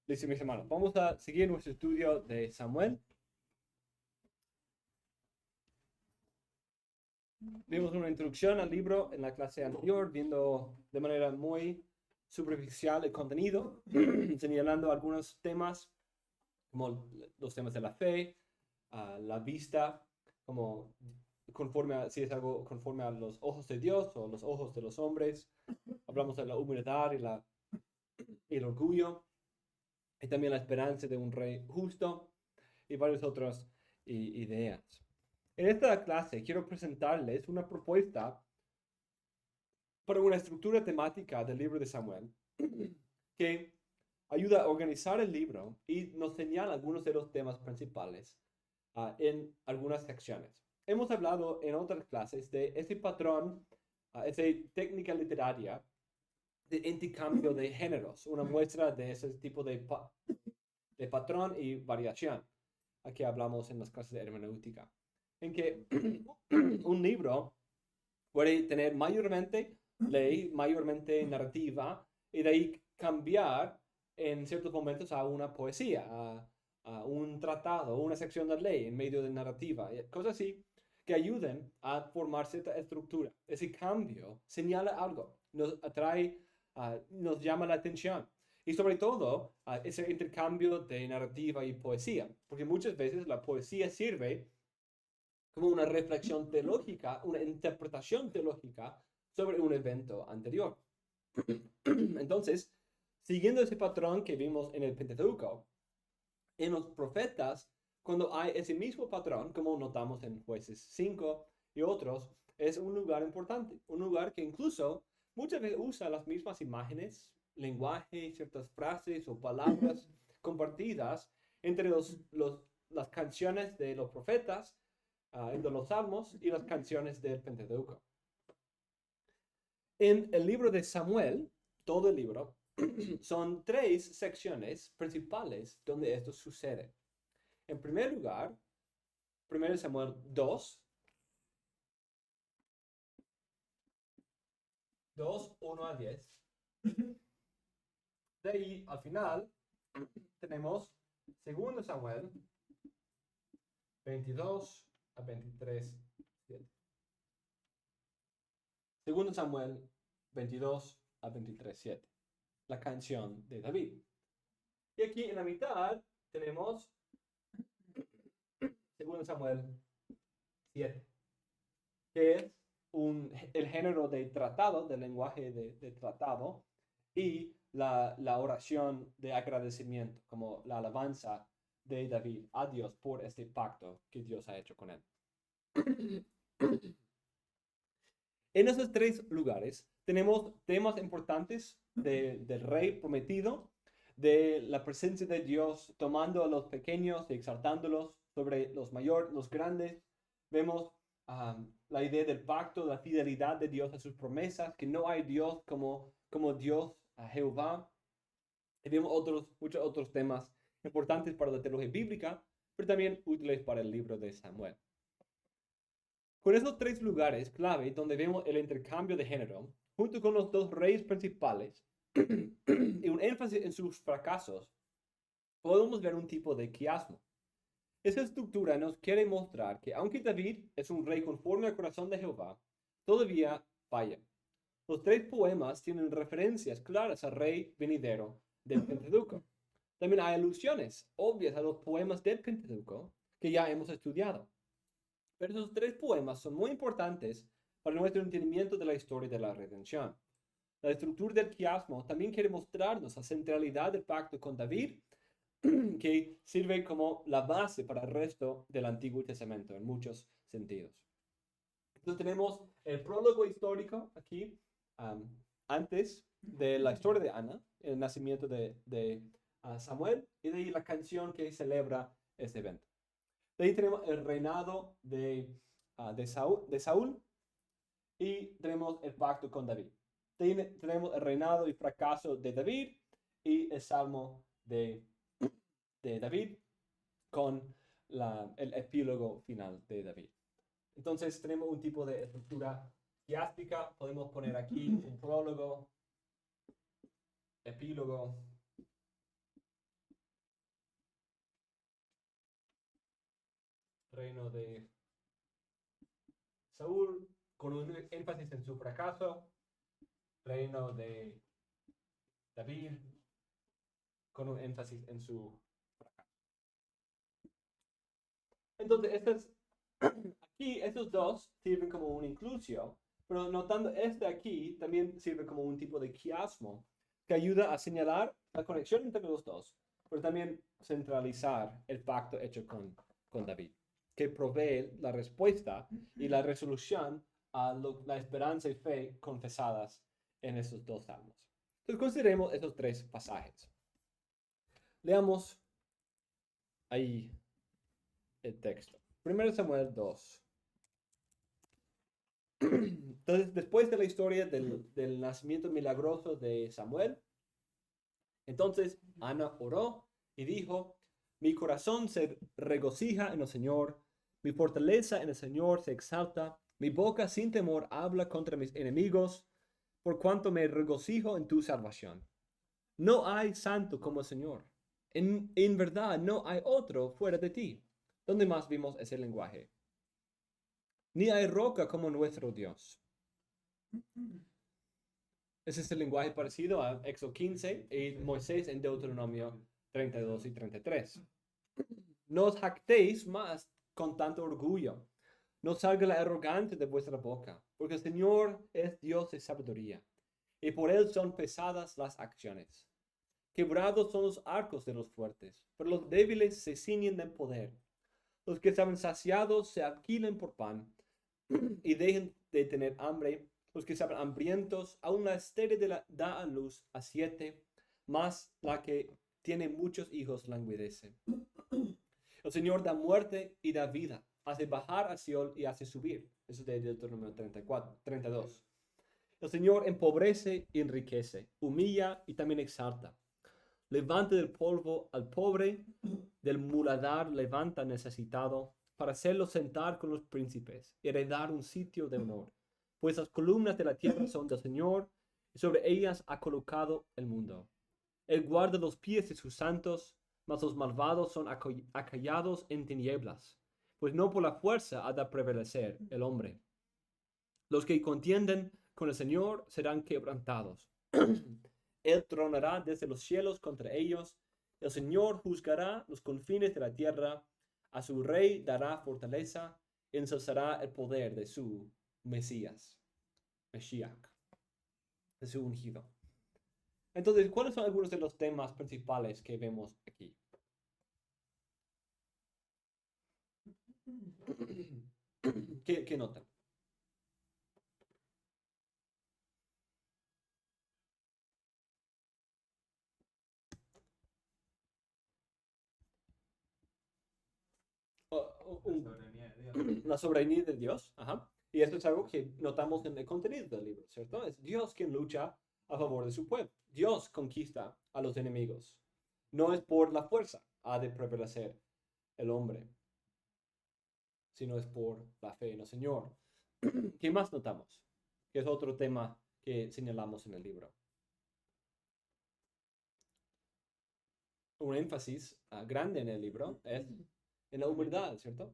Listo, mis hermanos. Vamos a seguir nuestro estudio de Samuel. Vimos una introducción al libro en la clase anterior, viendo de manera muy superficial el contenido, señalando algunos temas, como los temas de la fe, la vista, como si es algo conforme a los ojos de Dios o los ojos de los hombres. Hablamos de la humildad y el orgullo, y también la esperanza de un rey justo, y varias otras ideas. En esta clase quiero presentarles una propuesta para una estructura temática del libro de Samuel que ayuda a organizar el libro y nos señala algunos de los temas principales en algunas secciones. Hemos hablado en otras clases de ese patrón, esa técnica literaria de intercambio de géneros, una muestra de ese tipo de patrón y variación. Aquí hablamos en las clases de hermenéutica, en que un libro puede tener mayormente ley, mayormente narrativa, y de ahí cambiar en ciertos momentos a una poesía, a un tratado, una sección de ley en medio de narrativa, cosas así que ayuden a formar cierta estructura. Ese cambio señala algo, nos atrae, nos llama la atención. Y sobre todo, ese intercambio de narrativa y poesía, porque muchas veces la poesía sirve como una reflexión teológica, una interpretación teológica sobre un evento anterior. Entonces, siguiendo ese patrón que vimos en el Pentateuco, en los profetas, cuando hay ese mismo patrón, como notamos en Jueces 5 y otros, es un lugar importante, un lugar que incluso muchas veces usa las mismas imágenes, lenguaje, ciertas frases o palabras compartidas entre las canciones de los profetas, entre los salmos y las canciones del Pentateuco. En el libro de Samuel, todo el libro, son 3 secciones principales donde esto sucede. En primer lugar, 1 Samuel 2, 1 a 10. De ahí, al final, tenemos 2 Samuel 22 a 23, 7. 2 Samuel 22 a 23, 7. La canción de David. Y aquí en la mitad tenemos 2 Samuel 7, que es el género de tratado, del lenguaje de tratado, y la oración de agradecimiento, como la alabanza de David a Dios por este pacto que Dios ha hecho con él. En esos 3 lugares tenemos temas importantes del rey prometido, de la presencia de Dios tomando a los pequeños y exaltándolos sobre los mayores, los grandes. Vemos la idea del pacto, la fidelidad de Dios a sus promesas, que no hay Dios como Dios a Jehová. Y vemos muchos otros temas importantes para la teología bíblica, pero también útiles para el libro de Samuel. Con esos 3 lugares clave donde vemos el intercambio de género, junto con los 2 reyes principales y un énfasis en sus fracasos, podemos ver un tipo de quiasmo. Esa estructura nos quiere mostrar que aunque David es un rey conforme al corazón de Jehová, todavía falla. Los 3 poemas tienen referencias claras al rey venidero del Pentateuco. También hay alusiones obvias a los poemas del Pentateuco que ya hemos estudiado. Pero esos 3 poemas son muy importantes para nuestro entendimiento de la historia de la redención. La estructura del quiasmo también quiere mostrarnos la centralidad del pacto con David, que sirve como la base para el resto del Antiguo Testamento en muchos sentidos. Entonces tenemos el prólogo histórico aquí, antes de la historia de Ana, el nacimiento de Samuel, y de ahí la canción que celebra este evento. De ahí tenemos el reinado de Saúl y tenemos el pacto con David. De ahí tenemos el reinado y fracaso de David y el salmo de David con el epílogo final de David. Entonces tenemos un tipo de estructura quiástica. Podemos poner aquí un prólogo, epílogo. Reino de Saúl, con un énfasis en su fracaso. Reino de David, con un énfasis en su fracaso. Entonces, aquí estos dos sirven como una inclusión, pero notando este aquí también sirve como un tipo de quiasmo que ayuda a señalar la conexión entre los dos, pero también centralizar el pacto hecho con David, que provee la respuesta y la resolución a la esperanza y fe confesadas en estos dos salmos. Entonces consideremos esos tres pasajes. Leamos ahí el texto. 1 Samuel 2. Entonces, después de la historia del nacimiento milagroso de Samuel, entonces Ana oró y dijo, mi corazón se regocija en el Señor, mi fortaleza en el Señor se exalta, mi boca sin temor habla contra mis enemigos, por cuanto me regocijo en tu salvación. No hay santo como el Señor. En verdad no hay otro fuera de ti. ¿Dónde más vimos ese lenguaje? Ni hay roca como nuestro Dios. Ese es el lenguaje parecido a Éxodo 15 y Moisés en Deuteronomio 32 y 33. No os jactéis más con tanto orgullo. No salga la arrogante de vuestra boca, porque el Señor es Dios de sabiduría, y por él son pesadas las acciones. Quebrados son los arcos de los fuertes, pero los débiles se ciñen de poder. Los que estaban saciados se alquilen por pan y dejen de tener hambre. Los que estaban hambrientos, aún la estéril da a luz a 7, más la que tiene muchos hijos languidece. El Señor da muerte y da vida, hace bajar a Sion y hace subir. Eso es de Deuteronomio 32. El Señor empobrece y enriquece, humilla y también exalta. Levanta del polvo al pobre, del muladar levanta al necesitado, para hacerlo sentar con los príncipes, heredar un sitio de honor. Pues las columnas de la tierra son del Señor, y sobre ellas ha colocado el mundo. Él guarda los pies de sus santos, mas los malvados son acallados en tinieblas, pues no por la fuerza ha de prevalecer el hombre. Los que contienden con el Señor serán quebrantados. Él tronará desde los cielos contra ellos. El Señor juzgará los confines de la tierra. A su rey dará fortaleza. Ensalzará el poder de su Mesías, de su ungido. Entonces, ¿cuáles son algunos de los temas principales que vemos aquí? ¿Qué notan? La soberanía de Dios. Ajá. Y esto es algo que notamos en el contenido del libro, ¿cierto? Es Dios quien lucha a favor de su pueblo. Dios conquista a los enemigos. No es por la fuerza ha de prevalecer el hombre, sino es por la fe en el Señor. ¿Qué más notamos? Que es otro tema que señalamos en el libro. Un énfasis grande en el libro es en la humildad, ¿cierto?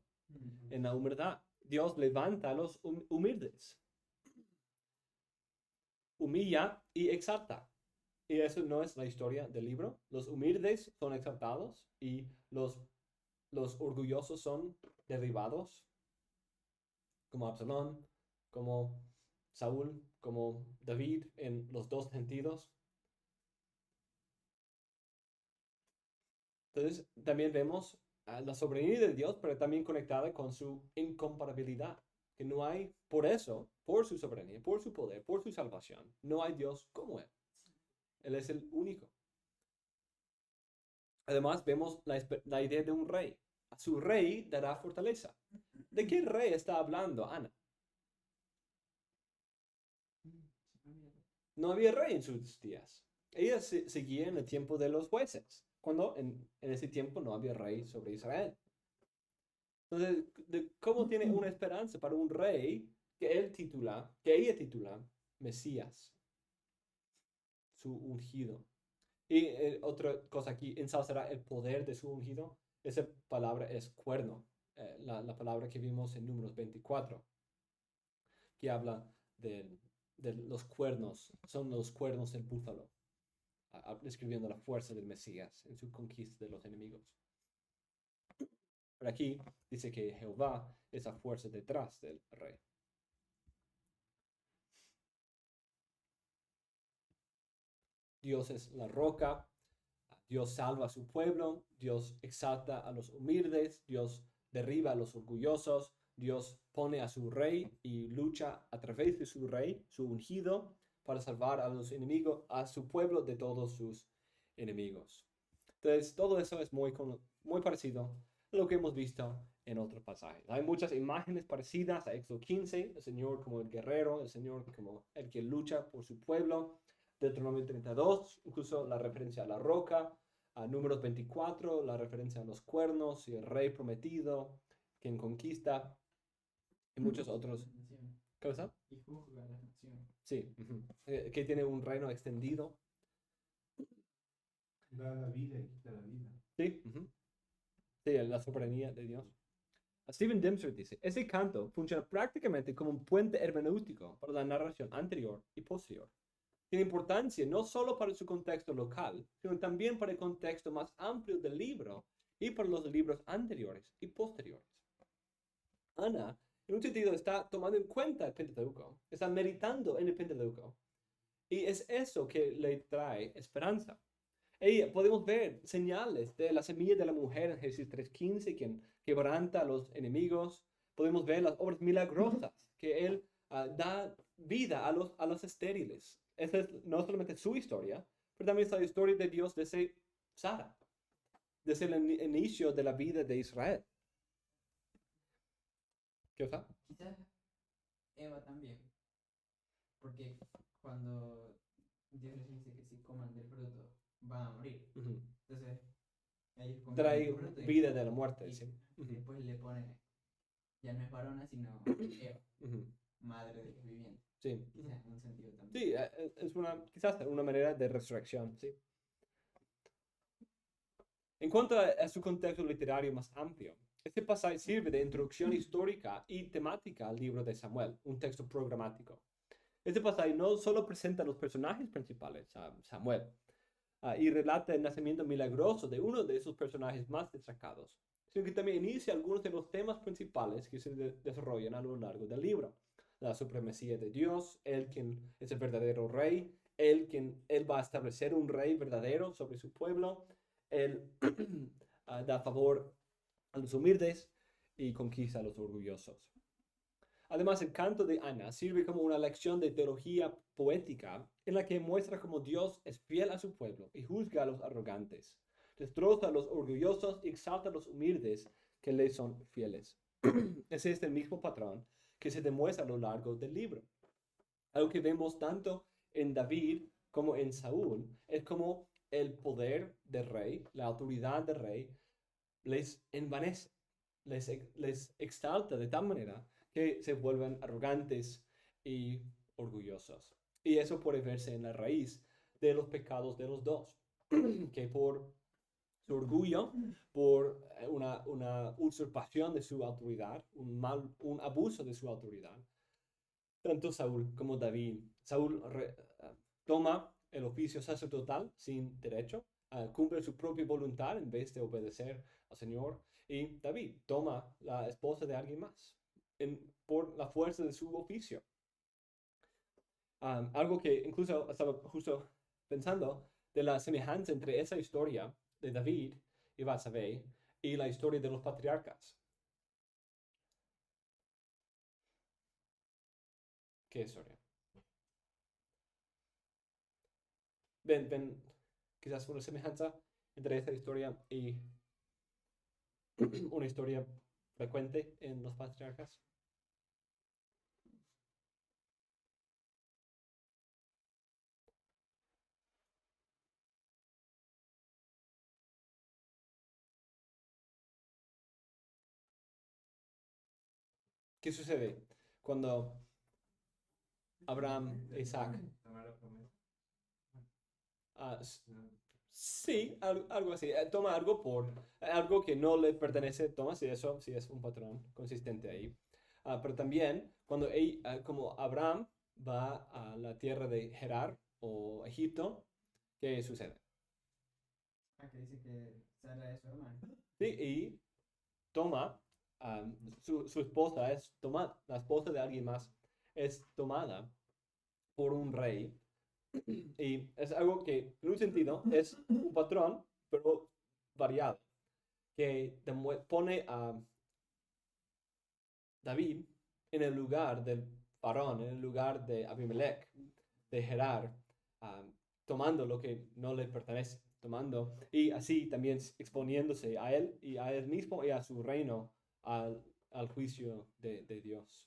En la humildad. Dios levanta a los humildes, humilla y exalta. Y eso no es la historia del libro. Los humildes son exaltados y los orgullosos son derribados, como Absalón, como Saúl, como David, en los dos sentidos. Entonces, también vemos la soberanía de Dios, pero también conectada con su incomparabilidad, que no hay, por eso, por su soberanía, por su poder, por su salvación, no hay Dios como Él. Él es el único. Además, vemos la idea de un rey. A su rey dará fortaleza. ¿De qué rey está hablando Ana? No había rey en sus días. Ella seguía en el tiempo de los jueces, cuando en ese tiempo no había rey sobre Israel. Entonces, ¿cómo tiene una esperanza para un rey que ella titula Mesías, su ungido? Y otra cosa aquí, ensalzará el poder de su ungido. Esa palabra es cuerno, la palabra que vimos en Números 24, que habla de los cuernos, son los cuernos del búfalo, describiendo la fuerza del Mesías en su conquista de los enemigos. Pero aquí dice que Jehová es la fuerza detrás del rey. Dios es la roca, Dios salva a su pueblo, Dios exalta a los humildes, Dios derriba a los orgullosos, Dios pone a su rey y lucha a través de su rey, su ungido, para salvar a los enemigos, a su pueblo de todos sus enemigos. Entonces, todo eso es muy parecido a lo que hemos visto en otros pasajes. Hay muchas imágenes parecidas a Éxodo 15, el Señor como el guerrero, el Señor como el que lucha por su pueblo. Deuteronomio 32, incluso la referencia a la roca, a Números 24, la referencia a los cuernos y el rey prometido, quien conquista, y muchos otros. ¿Qué pasa? Y juzga a las naciones. Sí, que tiene un reino extendido. Da la vida y quita la vida. Sí, sí, la soberanía de Dios. Stephen Dimser dice, ese canto funciona prácticamente como un puente hermenéutico para la narración anterior y posterior. Tiene importancia no solo para su contexto local, sino también para el contexto más amplio del libro y para los libros anteriores y posteriores. Ana, en un sentido, está tomando en cuenta el Pentateuco, está meditando en el Pentateuco, y es eso que le trae esperanza. Y podemos ver señales de la semilla de la mujer en Génesis 3:15, quien quebranta a los enemigos. Podemos ver las obras milagrosas que él da vida a los estériles. Esa es no solamente su historia, pero también es la historia de Dios desde Sara, desde el inicio de la vida de Israel. ¿Qué pasa? Quizás Eva también, porque cuando Dios les dice que si coman del fruto van a morir, entonces ellos comieron Trae del fruto vida de la muerte. y Sí. después le pone, ya no es varona sino Eva, madre de los vivientes. Sí. Quizás en un sentido también. Sí, es quizás una manera de resurrección, sí. En cuanto a su contexto literario más amplio, este pasaje sirve de introducción histórica y temática al libro de Samuel, un texto programático. Este pasaje no solo presenta a los personajes principales, a Samuel, y relata el nacimiento milagroso de uno de esos personajes más destacados, sino que también inicia algunos de los temas principales que se desarrollan a lo largo del libro. La supremacía de Dios, él quien es el verdadero rey, él va a establecer un rey verdadero sobre su pueblo, él da favor a los humildes y conquista a los orgullosos. Además, el canto de Ana sirve como una lección de teología poética en la que muestra cómo Dios es fiel a su pueblo y juzga a los arrogantes, destroza a los orgullosos y exalta a los humildes que le son fieles. Es este mismo patrón que se demuestra a lo largo del libro. Algo que vemos tanto en David como en Saúl es como el poder del rey, la autoridad del rey, les envanece, les exalta de tal manera que se vuelven arrogantes y orgullosos. Y eso puede verse en la raíz de los pecados de los dos, que por su orgullo, por una usurpación de su autoridad, un abuso de su autoridad, tanto Saúl como David. Saúl toma el oficio sacerdotal sin derecho, cumple su propia voluntad en vez de obedecer al Señor. Y David toma la esposa de alguien más por la fuerza de su oficio. Algo que incluso estaba justo pensando de la semejanza entre esa historia de David y Batsabé y la historia de los patriarcas. ¿Qué historia? Ven, quizás una semejanza entre esta historia y una historia frecuente en los patriarcas. ¿Qué sucede cuando Abraham e Isaac Sí, algo así. Toma algo por algo que no le pertenece, toma, sí, eso sí es un patrón consistente ahí. Pero también cuando como Abraham va a la tierra de Gerar o Egipto, ¿qué sucede? Que dice que Sara es su hermana. Sí, y toma, su esposa es tomada, la esposa de alguien más es tomada por un rey. Y es algo que, en un sentido, es un patrón, pero variado, que pone a David en el lugar del faraón, en el lugar de Abimelech, de Gerar, um, tomando lo que no le pertenece, tomando y así también exponiéndose a él y a él mismo y a su reino al juicio de Dios.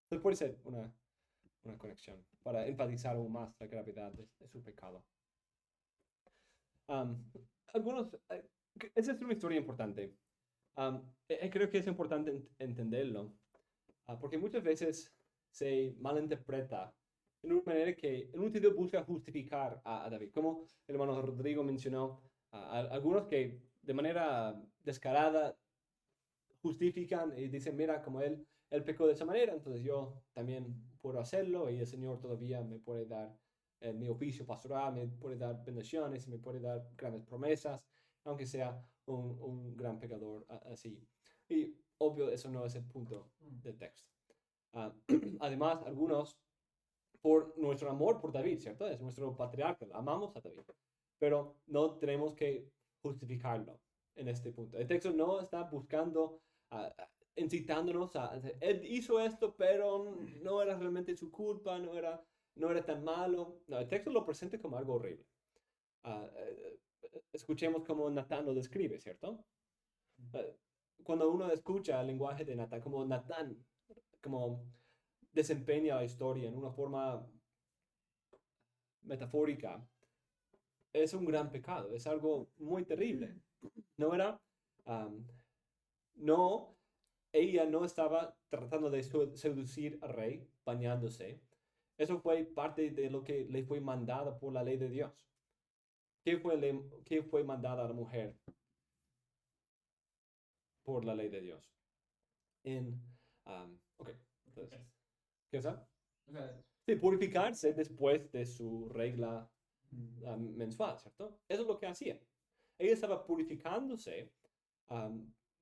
Entonces puede ser una conexión para enfatizar aún más la gravedad de su pecado. Um, algunos, esa es una historia importante. Creo que es importante entenderlo, porque muchas veces se malinterpreta en una manera que en un sentido busca justificar a David, como el hermano Rodrigo mencionó, algunos que de manera descarada justifican y dicen, mira, como él pecó de esa manera, entonces yo también puedo hacerlo y el Señor todavía me puede dar mi oficio pastoral, me puede dar bendiciones, me puede dar grandes promesas, aunque sea un gran pecador así. Y obvio, eso no es el punto del texto. Además, algunos, por nuestro amor por David, ¿cierto? Es nuestro patriarca, amamos a David, pero no tenemos que justificarlo en este punto. El texto no está buscando, incitándonos él hizo esto, pero no era realmente su culpa, no era tan malo. No, el texto lo presenta como algo horrible. Escuchemos cómo Natán lo describe, ¿cierto? Cuando uno escucha el lenguaje de Natán, como Natán, como desempeña la historia en una forma metafórica, es un gran pecado, es algo muy terrible. No era, um, no, ella no estaba tratando de seducir al rey bañándose. Eso fue parte de lo que le fue mandado por la ley de Dios. ¿Qué fue mandada a la mujer por la ley de Dios? Ok, entonces, ¿qué cosa? Sí, purificarse después de su regla mensual, ¿cierto? Eso es lo que hacía. Ella estaba purificándose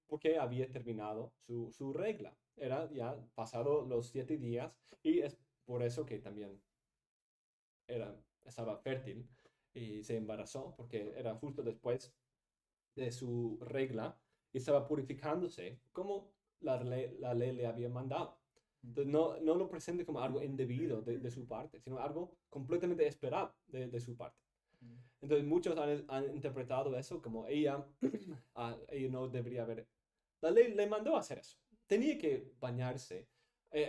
porque había terminado su regla. Era ya pasado los 7 días y es por eso que también estaba fértil y se embarazó porque era justo después de su regla y estaba purificándose como la ley le había mandado. Entonces, no lo presente como algo indebido de su parte, sino algo completamente esperado de su parte. Entonces, muchos han interpretado eso como ella no debería haber. La ley le mandó a hacer eso. Tenía que bañarse.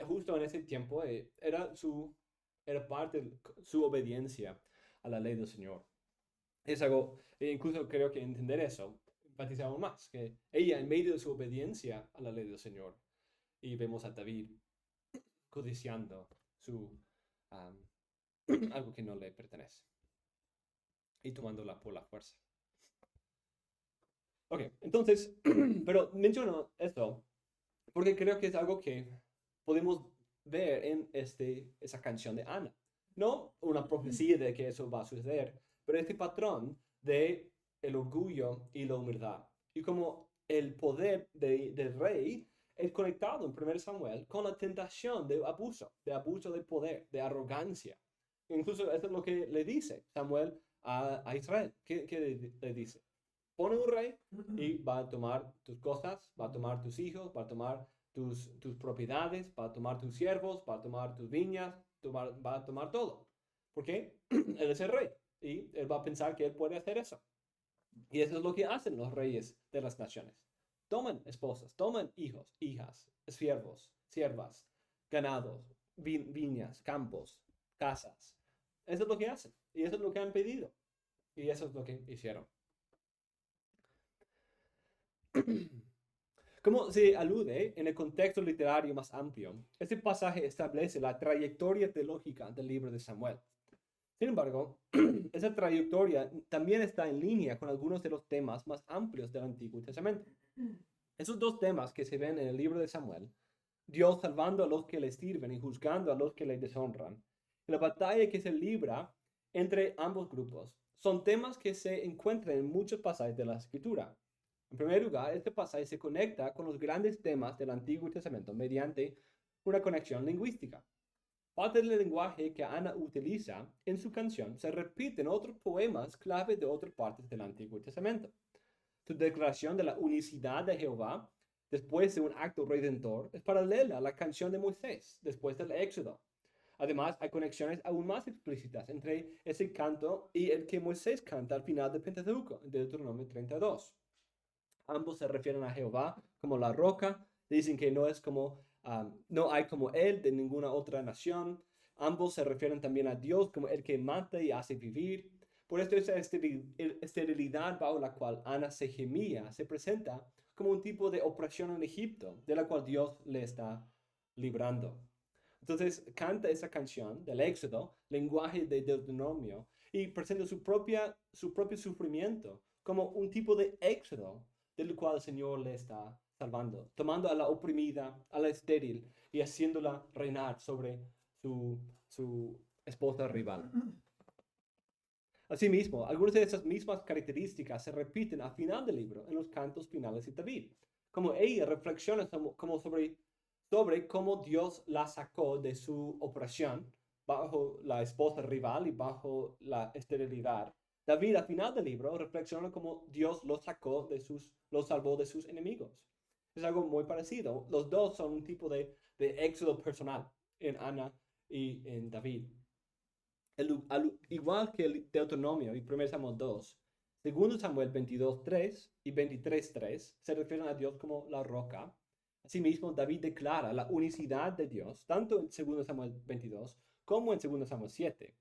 Justo en ese tiempo era parte de su obediencia a la ley del Señor. Es algo, incluso creo que entender eso, enfatizamos más, que ella en medio de su obediencia a la ley del Señor, y vemos a David codiciando algo que no le pertenece y tomándola por la fuerza. Ok, entonces, pero menciono esto porque creo que es algo que podemos ver en esa canción de Ana. No una profecía de que eso va a suceder, pero este patrón de el orgullo y la humildad. Y como el poder del rey es conectado en 1 Samuel con la tentación de abuso de poder, de arrogancia. Incluso eso es lo que le dice Samuel a Israel. ¿Qué le dice? Pone un rey y va a tomar tus cosas, va a tomar tus hijos, va a tomar tus propiedades, va a tomar tus siervos, va a tomar tus viñas, va a tomar todo. ¿Por qué? Él es el rey y él va a pensar que él puede hacer eso. Y eso es lo que hacen los reyes de las naciones. Toman esposas, toman hijos, hijas, siervos, siervas, ganados, viñas, campos, casas. Eso es lo que hacen y eso es lo que han pedido y eso es lo que hicieron. Como se alude en el contexto literario más amplio, este pasaje establece la trayectoria teológica del libro de Samuel. Sin embargo, esa trayectoria también está en línea con algunos de los temas más amplios del Antiguo Testamento. Esos dos temas que se ven en el libro de Samuel, Dios salvando a los que le sirven y juzgando a los que le deshonran, y la batalla que se libra entre ambos grupos, son temas que se encuentran en muchos pasajes de la Escritura. En primer lugar, este pasaje se conecta con los grandes temas del Antiguo Testamento mediante una conexión lingüística. Parte del lenguaje que Ana utiliza en su canción se repite en otros poemas clave de otras partes del Antiguo Testamento. Su declaración de la unicidad de Jehová después de un acto redentor es paralela a la canción de Moisés después del Éxodo. Además, hay conexiones aún más explícitas entre ese canto y el que Moisés canta al final del Pentateuco, en Deuteronomio 32. Ambos se refieren a Jehová como la roca, dicen que no es como, no hay como él de ninguna otra nación. Ambos se refieren también a Dios como el que mata y hace vivir. Por esto esa esterilidad bajo la cual Ana se gemía se presenta como un tipo de opresión en Egipto, de la cual Dios le está librando. Entonces canta esa canción del Éxodo, lenguaje de Deuteronomio, y presenta su propio sufrimiento como un tipo de éxodo del cual el Señor le está salvando, tomando a la oprimida, a la estéril y haciéndola reinar sobre su esposa rival. Asimismo, algunas de esas mismas características se repiten al final del libro, en los cantos finales de David, como ella reflexiona sobre cómo Dios la sacó de su opresión bajo la esposa rival y bajo la esterilidad. David al final del libro reflexiona cómo Dios lo salvó de sus enemigos. Es algo muy parecido. Los dos son un tipo de éxodo personal en Ana y en David. Igual que el Deuteronomio y 1 Samuel 2, 2 Samuel 22:3 y 23:3 se refieren a Dios como la roca. Asimismo, David declara la unicidad de Dios, tanto en 2 Samuel 22 como en 2 Samuel 7.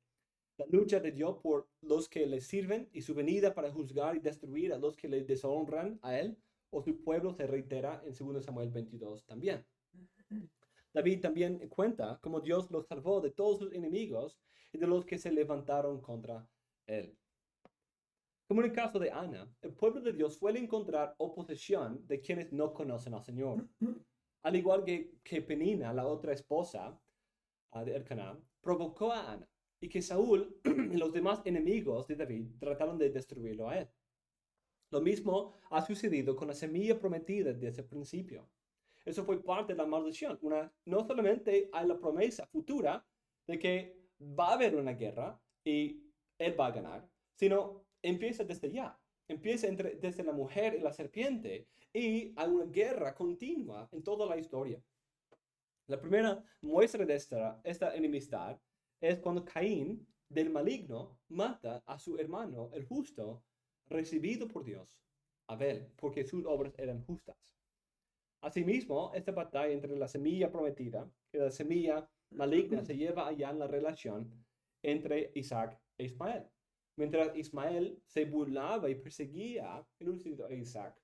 La lucha de Dios por los que le sirven y su venida para juzgar y destruir a los que le deshonran a él o su pueblo se reitera en 2 Samuel 22 también. David también cuenta cómo Dios los salvó de todos sus enemigos y de los que se levantaron contra él. Como en el caso de Ana, el pueblo de Dios suele encontrar oposición de quienes no conocen al Señor. Al igual que Penina, la otra esposa de Elcaná, provocó a Ana y que Saúl y los demás enemigos de David trataron de destruirlo a él. Lo mismo ha sucedido con la semilla prometida desde el principio. Eso fue parte de la maldición. No solamente hay la promesa futura de que va a haber una guerra y él va a ganar, sino empieza desde ya. Empieza desde la mujer y la serpiente y hay una guerra continua en toda la historia. La primera muestra de esta enemistad es cuando Caín, del maligno, mata a su hermano, el justo, recibido por Dios, Abel, porque sus obras eran justas. Asimismo, esta batalla entre la semilla prometida y la semilla maligna se lleva allá en la relación entre Isaac e Ismael. Mientras Ismael se burlaba y perseguía en un sentido a Isaac,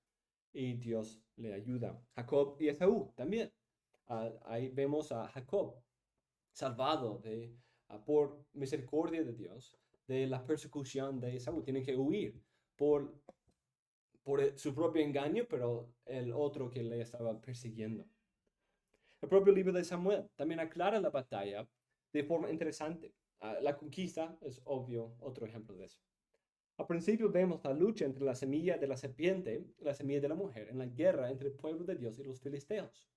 y Dios le ayuda. Jacob y Esaú también. Ahí vemos a Jacob salvado por misericordia de Dios de la persecución de Esaú. Tiene que huir por su propio engaño, pero el otro que le estaba persiguiendo. El propio libro de Samuel también aclara la batalla de forma interesante. La conquista es obvio otro ejemplo de eso. Al principio vemos la lucha entre la semilla de la serpiente y la semilla de la mujer en la guerra entre el pueblo de Dios y los filisteos.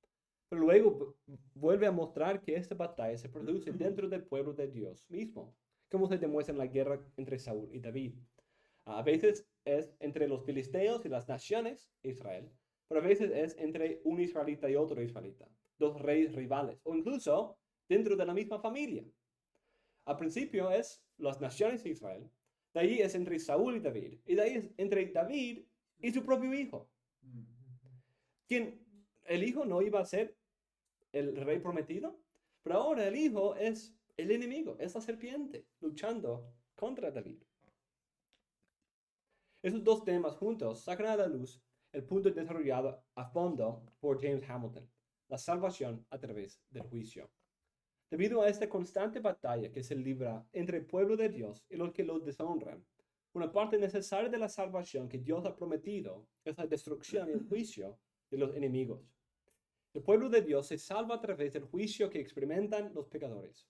Pero luego vuelve a mostrar que esta batalla se produce dentro del pueblo de Dios mismo, como se demuestra en la guerra entre Saúl y David. A veces es entre los filisteos y las naciones de Israel, pero a veces es entre un israelita y otro israelita, dos reyes rivales, o incluso dentro de la misma familia. Al principio es las naciones de Israel, de ahí es entre Saúl y David, y de ahí es entre David y su propio hijo. El hijo no iba a ser el rey prometido, pero ahora el hijo es el enemigo, es la serpiente, luchando contra David. Esos dos temas juntos sacan a la luz el punto desarrollado a fondo por James Hamilton, la salvación a través del juicio. Debido a esta constante batalla que se libra entre el pueblo de Dios y los que los deshonran, una parte necesaria de la salvación que Dios ha prometido es la destrucción y el juicio de los enemigos. El pueblo de Dios se salva a través del juicio que experimentan los pecadores,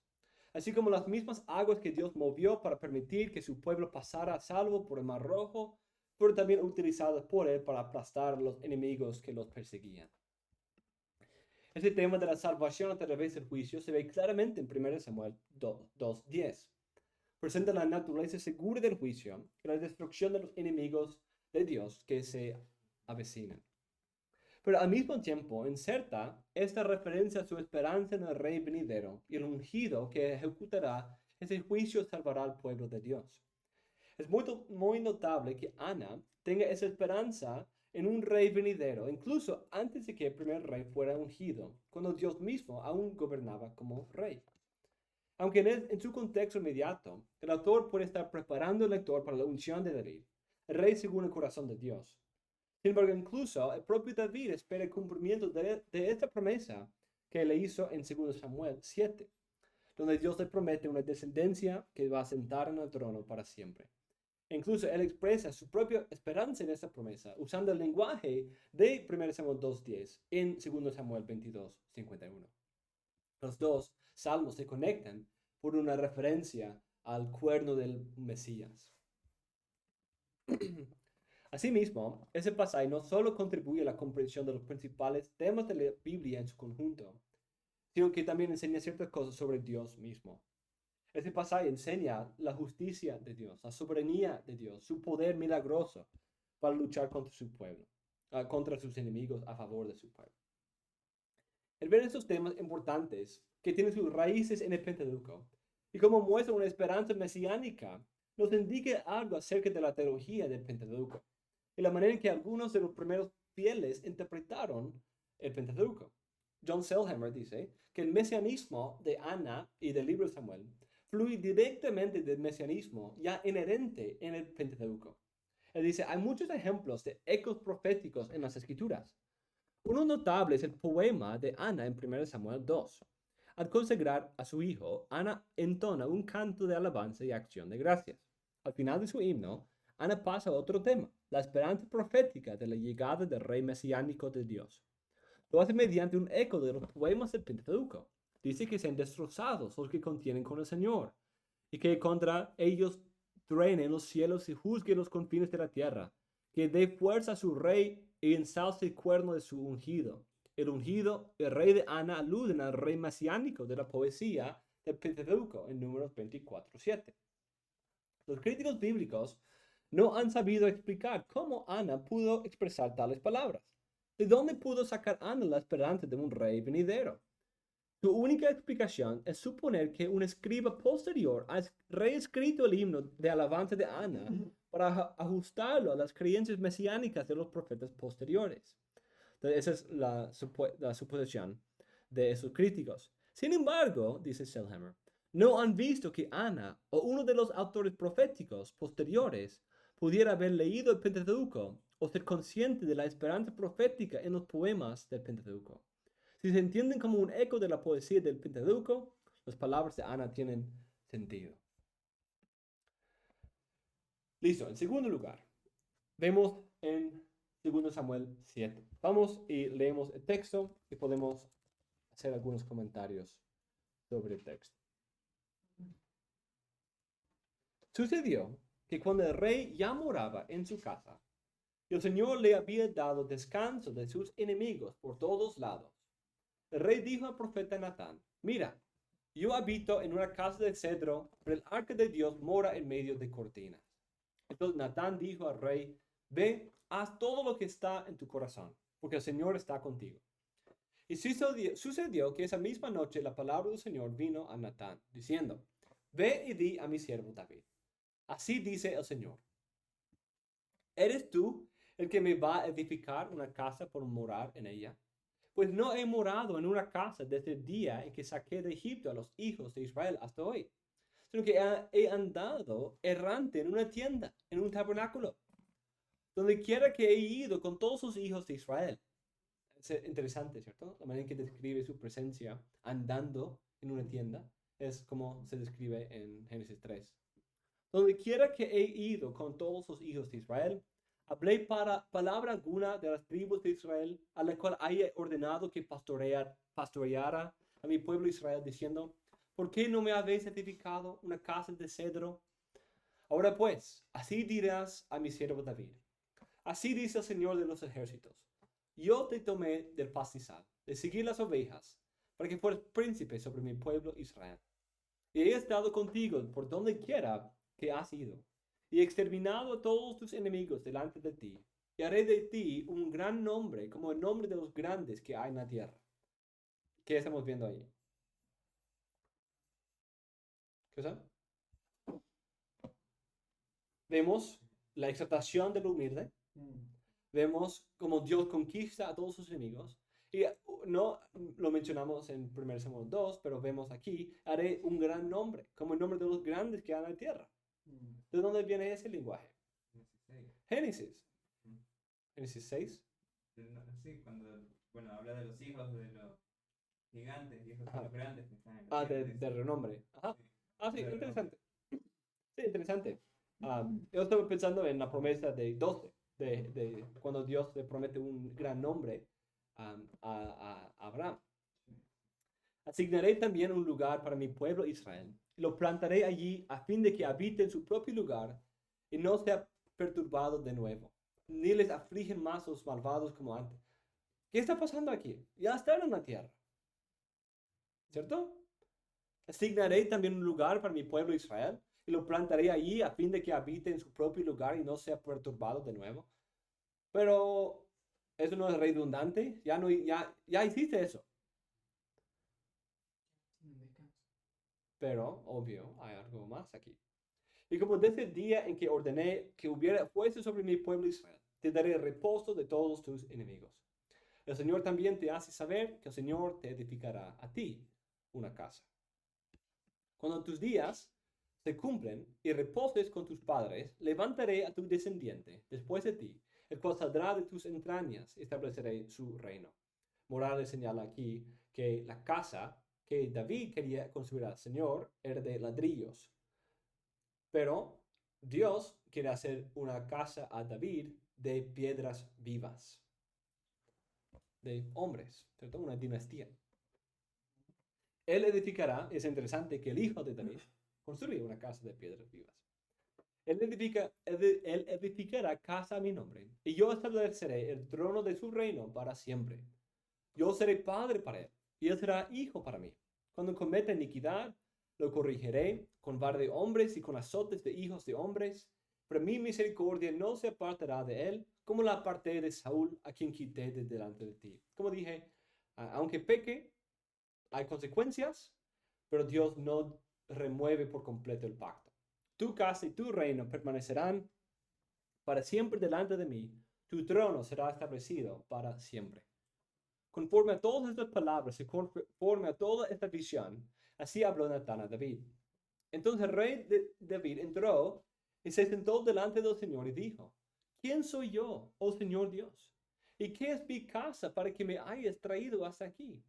así como las mismas aguas que Dios movió para permitir que su pueblo pasara a salvo por el Mar Rojo, fueron también utilizadas por él para aplastar a los enemigos que los perseguían. Este tema de la salvación a través del juicio se ve claramente en 1 Samuel 2:10. Presenta la naturaleza segura del juicio y la destrucción de los enemigos de Dios que se avecinan. Pero al mismo tiempo inserta esta referencia a su esperanza en el rey venidero y el ungido que ejecutará ese juicio y salvará al pueblo de Dios. Es muy notable que Ana tenga esa esperanza en un rey venidero, incluso antes de que el primer rey fuera ungido, cuando Dios mismo aún gobernaba como rey. Aunque en su contexto inmediato, el autor puede estar preparando al lector para la unción de David, el rey según el corazón de Dios. Sin embargo, incluso el propio David espera el cumplimiento de esta promesa que le hizo en 2 Samuel 7, donde Dios le promete una descendencia que va a sentar en el trono para siempre. Incluso él expresa su propia esperanza en esta promesa, usando el lenguaje de 1 Samuel 2:10 en 2 Samuel 22:51. Los dos salmos se conectan por una referencia al cuerno del Mesías. Asimismo, ese pasaje no solo contribuye a la comprensión de los principales temas de la Biblia en su conjunto, sino que también enseña ciertas cosas sobre Dios mismo. Este pasaje enseña la justicia de Dios, la soberanía de Dios, su poder milagroso para luchar contra su pueblo, contra sus enemigos a favor de su pueblo. El ver estos temas importantes que tienen sus raíces en el Pentateuco y como muestra una esperanza mesiánica, nos indica algo acerca de la teología del Pentateuco y la manera en que algunos de los primeros fieles interpretaron el Pentateuco. John Selhammer dice que el mesianismo de Ana y del libro de Samuel fluye directamente del mesianismo ya inherente en el Pentateuco. Él dice, hay muchos ejemplos de ecos proféticos en las Escrituras. Uno notable es el poema de Ana en 1 Samuel 2. Al consagrar a su hijo, Ana entona un canto de alabanza y acción de gracias. Al final de su himno, Ana pasa a otro tema, la esperanza profética de la llegada del rey mesiánico de Dios. Lo hace mediante un eco de los poemas del Pentateuco. Dice que sean destrozados los que contienen con el Señor, y que contra ellos truenen los cielos y juzgue los confines de la tierra, que dé fuerza a su rey y ensalce el cuerno de su ungido. El ungido, el rey de Ana, aluden al rey mesiánico de la poesía del Pentateuco en Números 24:7. Los críticos bíblicos no han sabido explicar cómo Ana pudo expresar tales palabras. ¿De dónde pudo sacar Ana la esperanza de un rey venidero? Su única explicación es suponer que un escriba posterior ha reescrito el himno de alabanza de Ana para ajustarlo a las creencias mesiánicas de los profetas posteriores. Entonces, esa es la suposición de esos críticos. Sin embargo, dice Selhammer, no han visto que Ana o uno de los autores proféticos posteriores pudiera haber leído el Pentateuco o ser consciente de la esperanza profética en los poemas del Pentateuco. Si se entienden como un eco de la poesía del Pentateuco, las palabras de Ana tienen sentido. Listo, en segundo lugar, vemos en 2 Samuel 7. Vamos y leemos el texto y podemos hacer algunos comentarios sobre el texto. Sucedió que cuando el rey ya moraba en su casa, y el Señor le había dado descanso de sus enemigos por todos lados, el rey dijo al profeta Natán, mira, yo habito en una casa de cedro, pero el arca de Dios mora en medio de cortinas. Entonces Natán dijo al rey, ve, haz todo lo que está en tu corazón, porque el Señor está contigo. Y sucedió que esa misma noche la palabra del Señor vino a Natán, diciendo, ve y di a mi siervo David. Así dice el Señor, ¿eres tú el que me va a edificar una casa por morar en ella? Pues no he morado en una casa desde el día en que saqué de Egipto a los hijos de Israel hasta hoy, sino que he andado errante en una tienda, en un tabernáculo, donde quiera que he ido con todos los hijos de Israel. Es interesante, ¿cierto? La manera en que describe su presencia andando en una tienda es como se describe en Génesis 3. Donde quiera que he ido con todos los hijos de Israel, hablé para palabra alguna de las tribus de Israel, a la cual haya ordenado que pastoreara a mi pueblo Israel, diciendo, ¿por qué no me habéis edificado una casa de cedro? Ahora pues, así dirás a mi siervo David. Así dice el Señor de los ejércitos. Yo te tomé del pastizal, de seguir las ovejas, para que fueras príncipe sobre mi pueblo Israel. Y he estado contigo por donde quiera que has ido, y he exterminado a todos tus enemigos delante de ti, y haré de ti un gran nombre, como el nombre de los grandes que hay en la tierra. ¿Qué estamos viendo ahí? ¿Qué cosa? Vemos la exaltación del humilde, vemos cómo Dios conquista a todos sus enemigos, y no lo mencionamos en 1 Samuel 2, pero vemos aquí, haré un gran nombre, como el nombre de los grandes que hay en la tierra. ¿De dónde viene ese lenguaje? Génesis. Génesis 6. Sí, cuando habla de los hijos de los gigantes, hijos de los grandes que están en la De renombre. Ajá. Sí, de interesante. Sí, interesante. Yo estaba pensando en la promesa de 12, de cuando Dios le promete un gran nombre a Abraham. Asignaré también un lugar para mi pueblo Israel, y lo plantaré allí a fin de que habite en su propio lugar y no sea perturbado de nuevo, ni les afligen más los malvados como antes. ¿Qué está pasando aquí? Ya están en la tierra, ¿cierto? Asignaré también un lugar para mi pueblo Israel, y lo plantaré allí a fin de que habite en su propio lugar y no sea perturbado de nuevo. Pero eso no es redundante, ya hiciste eso. Pero, obvio, hay algo más aquí. Y como desde el día en que ordené que hubiera fuese sobre mi pueblo Israel, te daré reposo de todos tus enemigos. El Señor también te hace saber que el Señor te edificará a ti una casa. Cuando tus días se cumplen y reposes con tus padres, levantaré a tu descendiente después de ti, el cual saldrá de tus entrañas, y estableceré su reino. Morales señala aquí que la casa que David quería construir al Señor era de ladrillos. Pero Dios quiere hacer una casa a David de piedras vivas, de hombres, ¿cierto? Una dinastía. Él edificará, es interesante que el hijo de David construye una casa de piedras vivas. Él edificará casa a mi nombre, y yo estableceré el trono de su reino para siempre. Yo seré padre para él, y él será hijo para mí. Cuando cometa iniquidad, lo corregiré con vara de hombres y con azotes de hijos de hombres. Pero mi misericordia no se apartará de él, como la aparté de Saúl, a quien quité de delante de ti. Como dije, aunque peque, hay consecuencias, pero Dios no remueve por completo el pacto. Tu casa y tu reino permanecerán para siempre delante de mí. Tu trono será establecido para siempre. Conforme a todas estas palabras y conforme a toda esta visión, así habló Natán a David. Entonces el rey David entró y se sentó delante del Señor y dijo, ¿quién soy yo, oh Señor Dios? ¿Y qué es mi casa para que me hayas traído hasta aquí?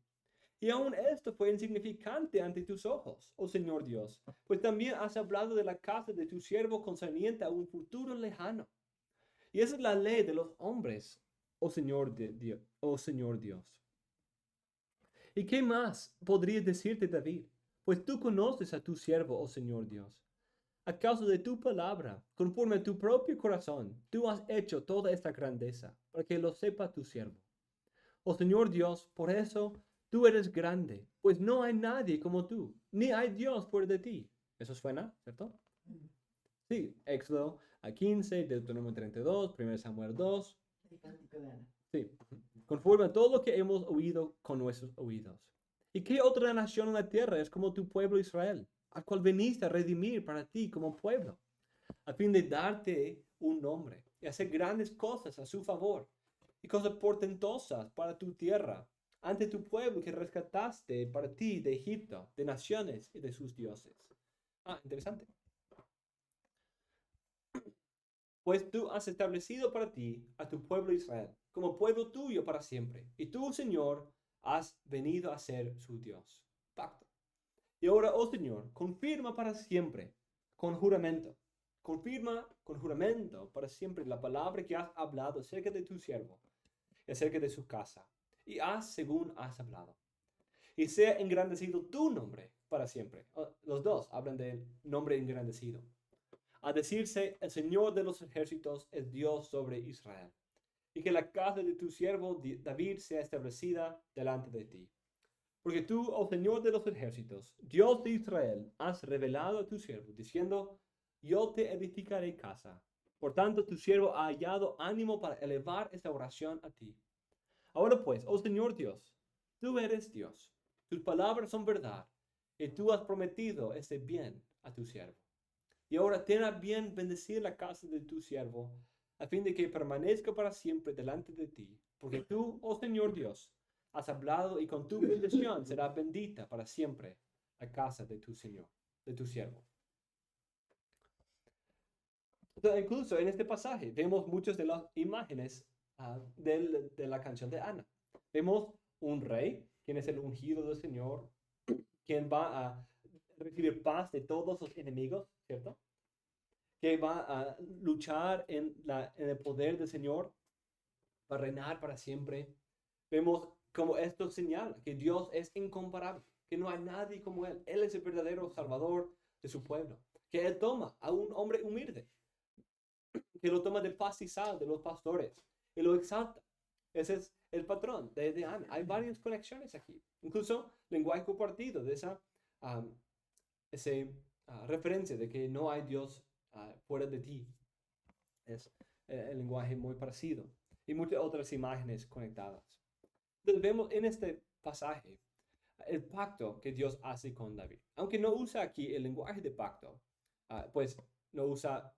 Y aún esto fue insignificante ante tus ojos, oh Señor Dios, pues también has hablado de la casa de tu siervo concerniente a un futuro lejano. Y esa es la ley de los hombres, oh Señor Dios, oh Señor Dios. ¿Y qué más podría decirte, David? Pues tú conoces a tu siervo, oh Señor Dios. A causa de tu palabra, conforme a tu propio corazón, tú has hecho toda esta grandeza, para que lo sepa tu siervo. Oh Señor Dios, por eso tú eres grande, pues no hay nadie como tú, ni hay Dios fuera de ti. Eso suena, ¿cierto? Sí, Éxodo 15, Deuteronomio 32, 1 Samuel 2. Sí, conforme a todo lo que hemos oído con nuestros oídos. ¿Y qué otra nación en la tierra es como tu pueblo Israel, al cual viniste a redimir para ti como pueblo, a fin de darte un nombre y hacer grandes cosas a su favor y cosas portentosas para tu tierra, ante tu pueblo que rescataste para ti de Egipto, de naciones y de sus dioses? Interesante. Pues tú has establecido para ti a tu pueblo Israel, como pueblo tuyo para siempre. Y tú, Señor, has venido a ser su Dios. Pacto. Y ahora, oh Señor, confirma para siempre, con juramento. Confirma con juramento para siempre la palabra que has hablado acerca de tu siervo, acerca de su casa. Y haz según has hablado. Y sea engrandecido tu nombre para siempre. Los dos hablan del nombre engrandecido. A decirse, el Señor de los ejércitos es Dios sobre Israel. Y que la casa de tu siervo David sea establecida delante de ti. Porque tú, oh Señor de los ejércitos, Dios de Israel, has revelado a tu siervo, diciendo, yo te edificaré casa. Por tanto, tu siervo ha hallado ánimo para elevar esta oración a ti. Ahora pues, oh Señor Dios, tú eres Dios. Tus palabras son verdad, y tú has prometido este bien a tu siervo. Y ahora ten a bien bendecir la casa de tu siervo, a fin de que permanezca para siempre delante de ti. Porque tú, oh Señor Dios, has hablado y con tu bendición será bendita para siempre la casa de tu Señor, de tu siervo. Entonces, incluso en este pasaje vemos muchas de las imágenes de la canción de Ana. Vemos un rey, quien es el ungido del Señor, quien va a recibir paz de todos sus enemigos, ¿cierto? Que va a luchar en el poder del Señor, para reinar para siempre. Vemos como esto señala que Dios es incomparable, que no hay nadie como Él. Él es el verdadero Salvador de su pueblo, que Él toma a un hombre humilde, que lo toma del pastizal de los pastores y lo exalta. Ese es el patrón de Ana. Hay varias conexiones aquí, incluso lenguaje compartido de esa referencia de que no hay Dios fuera de ti. Es el lenguaje muy parecido y muchas otras imágenes conectadas. Entonces vemos en este pasaje el pacto que Dios hace con David. Aunque no usa aquí el lenguaje de pacto, pues no usa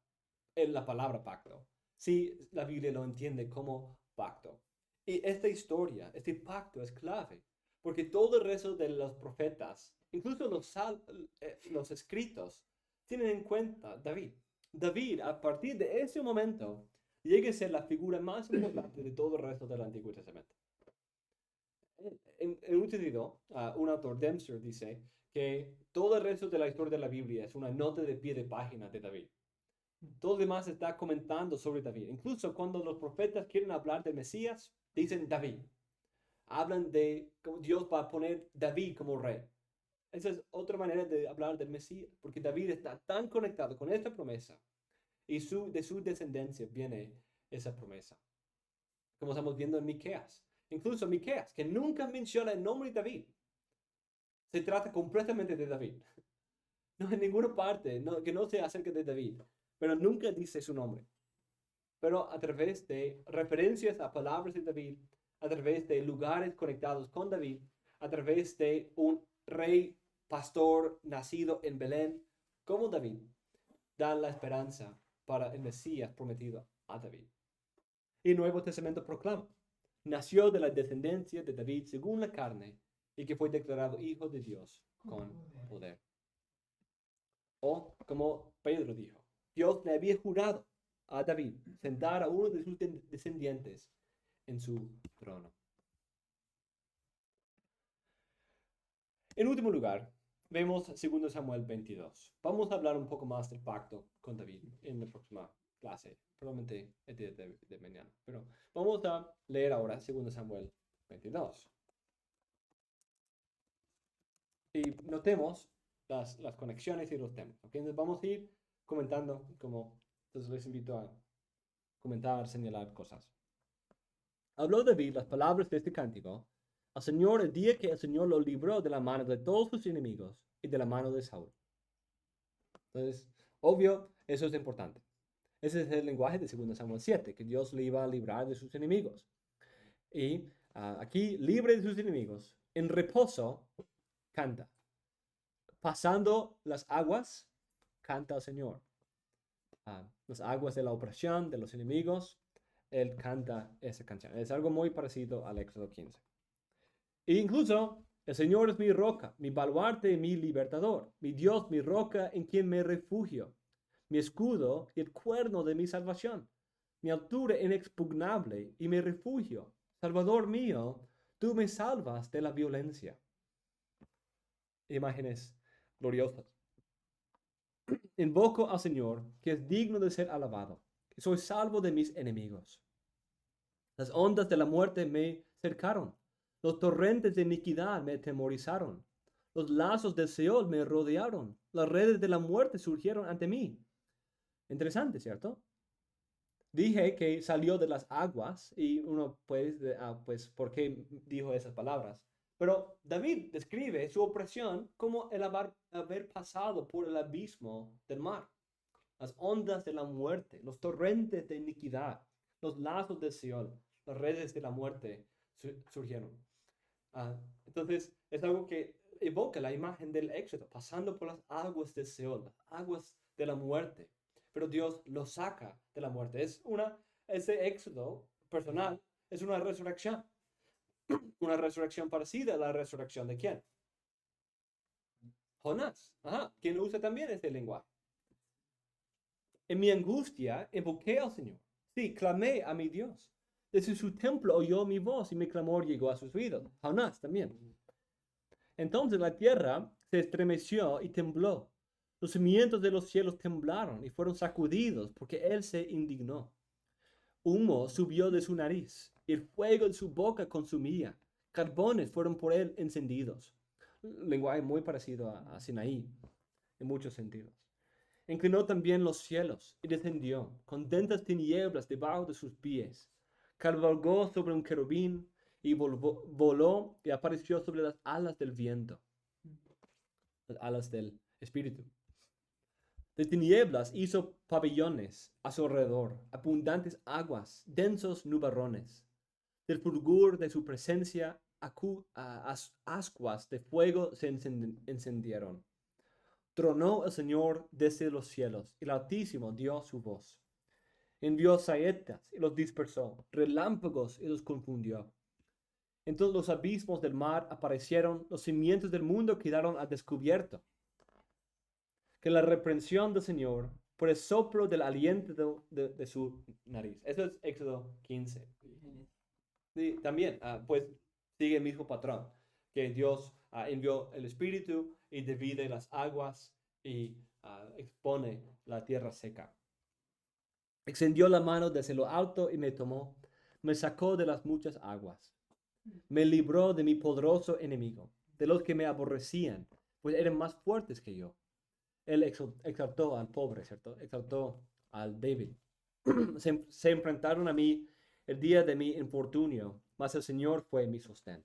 la palabra pacto. Sí, la Biblia lo entiende como pacto. Y esta historia, este pacto es clave, porque todo el resto de los profetas, incluso los escritos, tienen en cuenta David. David, a partir de ese momento, llega a ser la figura más importante de todo el resto del Antiguo Testamento. En un sentido, un autor, Dempster, dice que todo el resto de la historia de la Biblia es una nota de pie de página de David. Todo lo demás está comentando sobre David. Incluso cuando los profetas quieren hablar del Mesías, dicen David. Hablan de cómo Dios va a poner David como rey. Esa es otra manera de hablar del Mesías, porque David está tan conectado con esta promesa y de su descendencia viene esa promesa. Como estamos viendo en Miqueas. Incluso Miqueas, que nunca menciona el nombre de David. Se trata completamente de David. No en ninguna parte que no sea acerca de David, pero nunca dice su nombre. Pero a través de referencias a palabras de David, a través de lugares conectados con David, a través de un rey pastor nacido en Belén como David, dan la esperanza para el Mesías prometido a David. Y el Nuevo Testamento proclama: nació de la descendencia de David según la carne, y que fue declarado hijo de Dios con poder. O, como Pedro dijo, Dios le había jurado a David sentar a uno de sus descendientes en su trono. En último lugar, vemos 2 Samuel 22. Vamos a hablar un poco más del pacto con David en la próxima clase, probablemente el día de mañana. Pero vamos a leer ahora 2 Samuel 22. Y notemos las conexiones y los temas. ¿Okay? Entonces vamos a ir comentando, entonces les invito a comentar, señalar cosas. Habló David las palabras de este cántico al Señor el día que el Señor lo libró de la mano de todos sus enemigos y de la mano de Saúl. Entonces, obvio, eso es importante. Ese es el lenguaje de 2 Samuel 7, que Dios le iba a librar de sus enemigos. Y aquí, libre de sus enemigos, en reposo, canta. Pasando las aguas, canta al Señor. Las aguas de la opresión, de los enemigos, Él canta esa canción. Es algo muy parecido al Éxodo 15. E incluso, el Señor es mi roca, mi baluarte y mi libertador, mi Dios, mi roca en quien me refugio, mi escudo y el cuerno de mi salvación, mi altura inexpugnable y mi refugio. Salvador mío, tú me salvas de la violencia. Imágenes gloriosas. Invoco al Señor, que es digno de ser alabado, que soy salvo de mis enemigos. Las ondas de la muerte me cercaron, los torrentes de iniquidad me atemorizaron, los lazos del Seol me rodearon, las redes de la muerte surgieron ante mí. Interesante, ¿cierto? Dije que salió de las aguas y uno pues, ¿por qué dijo esas palabras? Pero David describe su opresión como el haber pasado por el abismo del mar, las ondas de la muerte, los torrentes de iniquidad, los lazos del Seol, las redes de la muerte surgieron. Entonces, es algo que evoca la imagen del Éxodo, pasando por las aguas del Seol, las aguas de la muerte. Pero Dios lo saca de la muerte. Ese Éxodo personal es una resurrección. Una resurrección parecida a la resurrección de ¿quién? Jonás. Quien usa también este lenguaje. En mi angustia invoqué al Señor. Sí, clamé a mi Dios. Desde su templo oyó mi voz y mi clamor llegó a sus oídos. Jonás también. Entonces la tierra se estremeció y tembló. Los cimientos de los cielos temblaron y fueron sacudidos porque él se indignó. Humo subió de su nariz y el fuego de su boca consumía. Carbones fueron por él encendidos. Un lenguaje muy parecido a Sinaí en muchos sentidos. Inclinó también los cielos y descendió con dentas tinieblas debajo de sus pies. Cabalgó sobre un querubín y voló y apareció sobre las alas del viento, las alas del espíritu. De tinieblas hizo pabellones a su alrededor, abundantes aguas, densos nubarrones. Del fulgor de su presencia, ascuas de fuego se encendieron. Tronó el Señor desde los cielos, y el Altísimo dio su voz. Envió saetas y los dispersó, relámpagos y los confundió. Entonces los abismos del mar aparecieron, los cimientos del mundo quedaron al descubierto. Que la reprensión del Señor por el soplo del aliento de su nariz. Eso es Éxodo 15. Sí, también, pues sigue el mismo patrón, que Dios envió el Espíritu y divide las aguas y expone la tierra seca. Extendió la mano desde lo alto y me tomó, me sacó de las muchas aguas. Me libró de mi poderoso enemigo, de los que me aborrecían, pues eran más fuertes que yo. Él exaltó al pobre, ¿cierto? Exaltó al débil. Se enfrentaron a mí el día de mi infortunio, mas el Señor fue mi sostén.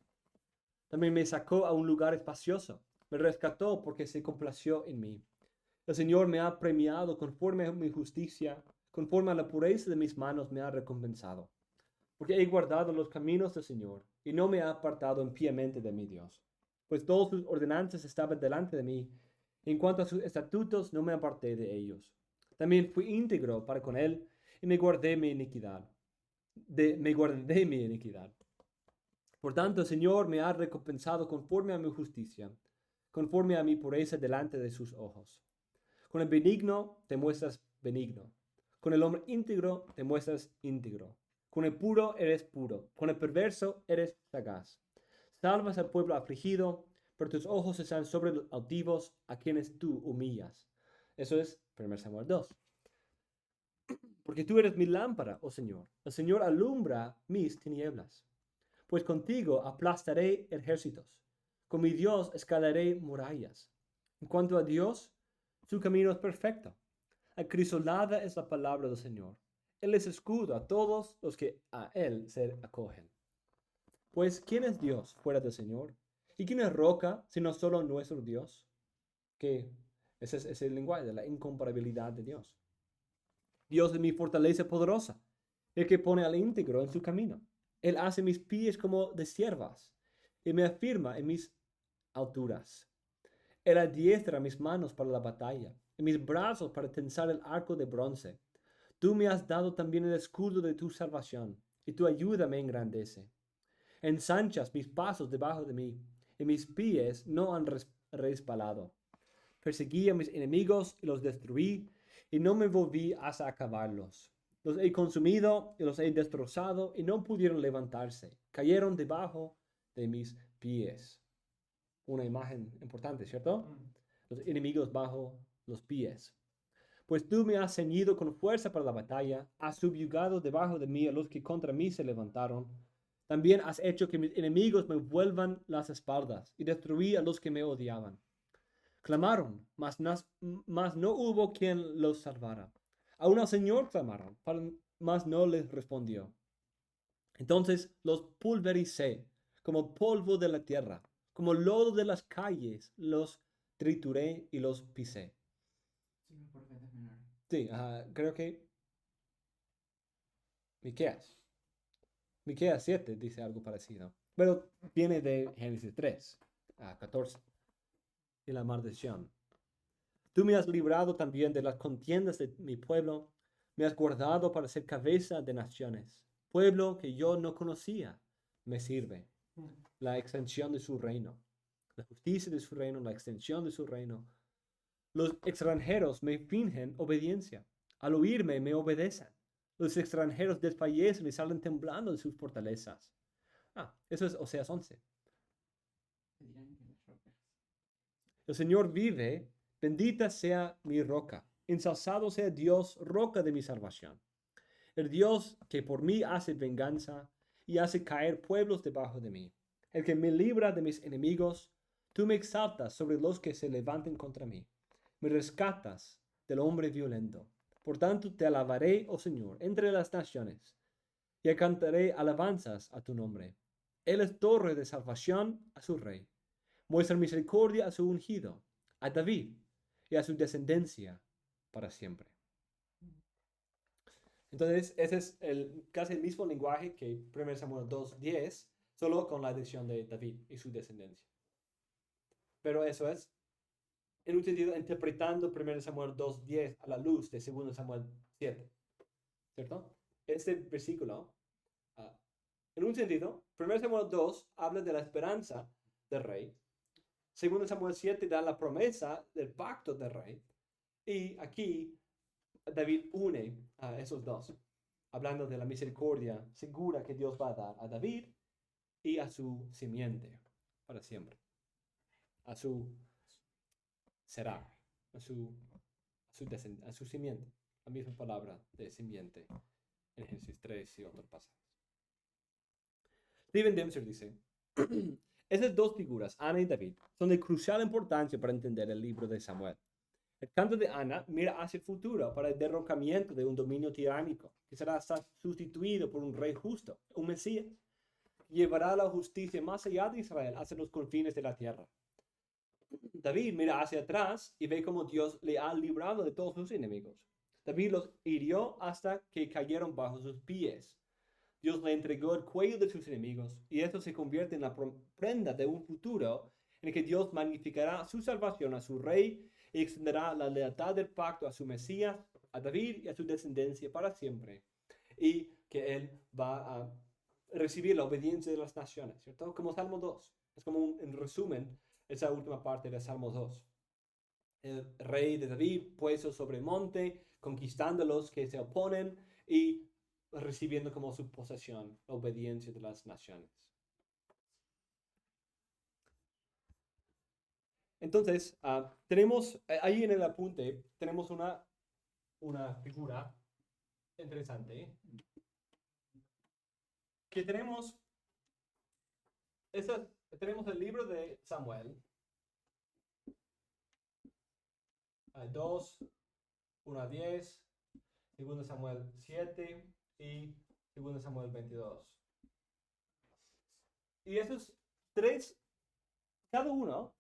También me sacó a un lugar espacioso, me rescató porque se complació en mí. El Señor me ha premiado conforme a mi justicia, conforme a la pureza de mis manos me ha recompensado. Porque he guardado los caminos del Señor y no me ha apartado impíamente de mi Dios. Pues todas sus ordenanzas estaban delante de mí. En cuanto a sus estatutos, no me aparté de ellos. También fui íntegro para con él y me guardé mi iniquidad. Me guardé de mi iniquidad. Por tanto, el Señor me ha recompensado conforme a mi justicia, conforme a mi pureza delante de sus ojos. Con el benigno te muestras benigno. Con el hombre íntegro te muestras íntegro. Con el puro eres puro. Con el perverso eres sagaz. Salvas al pueblo afligido, pero tus ojos están sobre los altivos a quienes tú humillas. Eso es 1 Samuel 2. Porque tú eres mi lámpara, oh Señor. El Señor alumbra mis tinieblas. Pues contigo aplastaré ejércitos. Con mi Dios escalaré murallas. En cuanto a Dios, su camino es perfecto. Acrisolada es la palabra del Señor. Él es escudo a todos los que a Él se acogen. Pues, ¿quién es Dios fuera del Señor? ¿Y quién es roca sino solo nuestro Dios? Que ese es el lenguaje de la incomparabilidad de Dios. Dios es mi fortaleza poderosa, el que pone al íntegro en su camino. Él hace mis pies como de ciervas y me afirma en mis alturas. Él adiestra mis manos para la batalla y mis brazos para tensar el arco de bronce. Tú me has dado también el escudo de tu salvación y tu ayuda me engrandece. Ensanchas mis pasos debajo de mí y mis pies no han resbalado. Perseguí a mis enemigos y los destruí y no me volví hasta acabarlos. Los he consumido y los he destrozado y no pudieron levantarse. Cayeron debajo de mis pies. Una imagen importante, ¿cierto? Los enemigos bajo los pies. Pues tú me has ceñido con fuerza para la batalla, has subyugado debajo de mí a los que contra mí se levantaron. También has hecho que mis enemigos me vuelvan las espaldas y destruí a los que me odiaban. Clamaron, mas no hubo quien los salvara. Aún al Señor clamaron, mas no les respondió. Entonces los pulvericé como polvo de la tierra, como lodo de las calles, los trituré y los pisé. Sí, creo que Miqueas 7 dice algo parecido, pero viene de Génesis 3 a 14 y la maldición. Tú me has librado también de las contiendas de mi pueblo, me has guardado para ser cabeza de naciones. Pueblo que yo no conocía me sirve. La extensión de su reino, la justicia de su reino, la extensión de su reino. Los extranjeros me fingen obediencia. Al oírme me obedecen. Los extranjeros desfallecen y salen temblando de sus fortalezas. Eso es Oseas 11. El Señor vive, bendita sea mi roca. Ensalzado sea Dios, roca de mi salvación. El Dios que por mí hace venganza y hace caer pueblos debajo de mí. El que me libra de mis enemigos, tú me exaltas sobre los que se levanten contra mí. Me rescatas del hombre violento. Por tanto, te alabaré, oh Señor, entre las naciones, y cantaré alabanzas a tu nombre. Él es torre de salvación a su rey. Muestra misericordia a su ungido, a David, y a su descendencia para siempre. Entonces, ese es casi el mismo lenguaje que 1 Samuel 2:10, solo con la adición de David y su descendencia. Pero eso es, en un sentido, interpretando 1 Samuel 2:10 a la luz de 2 Samuel 7. ¿Cierto? Este versículo, en un sentido, 1 Samuel 2 habla de la esperanza del rey. 2 Samuel 7 da la promesa del pacto del rey. Y aquí David une a esos dos, hablando de la misericordia segura que Dios va a dar a David y a su simiente para siempre. A su simiente. La misma palabra de simiente en Génesis 3 y otros pasajes. Steven Dempster dice, esas dos figuras, Ana y David, son de crucial importancia para entender el libro de Samuel. El canto de Ana mira hacia el futuro para el derrocamiento de un dominio tiránico que será sustituido por un rey justo, un Mesías, que llevará la justicia más allá de Israel hacia los confines de la tierra. David mira hacia atrás y ve cómo Dios le ha librado de todos sus enemigos. David los hirió hasta que cayeron bajo sus pies. Dios le entregó el cuello de sus enemigos y esto se convierte en la prenda de un futuro en el que Dios magnificará su salvación a su rey y extenderá la lealtad del pacto a su Mesías, a David y a su descendencia para siempre. Y que él va a recibir la obediencia de las naciones, ¿cierto? Como Salmo 2. Es como en resumen esa última parte de Salmo 2. El rey de David puesto sobre el monte, conquistando a los que se oponen y recibiendo como su posesión la obediencia de las naciones. Entonces, tenemos ahí en el apunte, tenemos una figura interesante que tenemos el libro de Samuel 2, 1 a 10, 2 Samuel 7 y 2 Samuel 22. Y esos tres, cada uno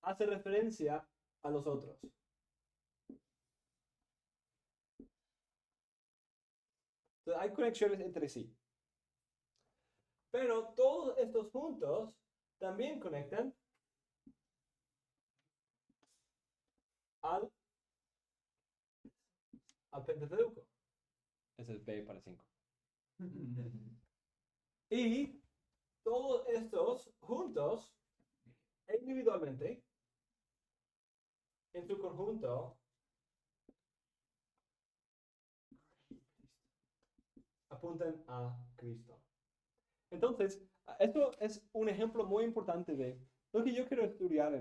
hace referencia a los otros. Entonces, hay conexiones entre sí. Pero todos estos puntos también conectan al Pentateuco. Ese es B para 5. Y todos estos juntos, individualmente, en su conjunto, apuntan a Cristo. Entonces, esto es un ejemplo muy importante de lo que yo quiero estudiar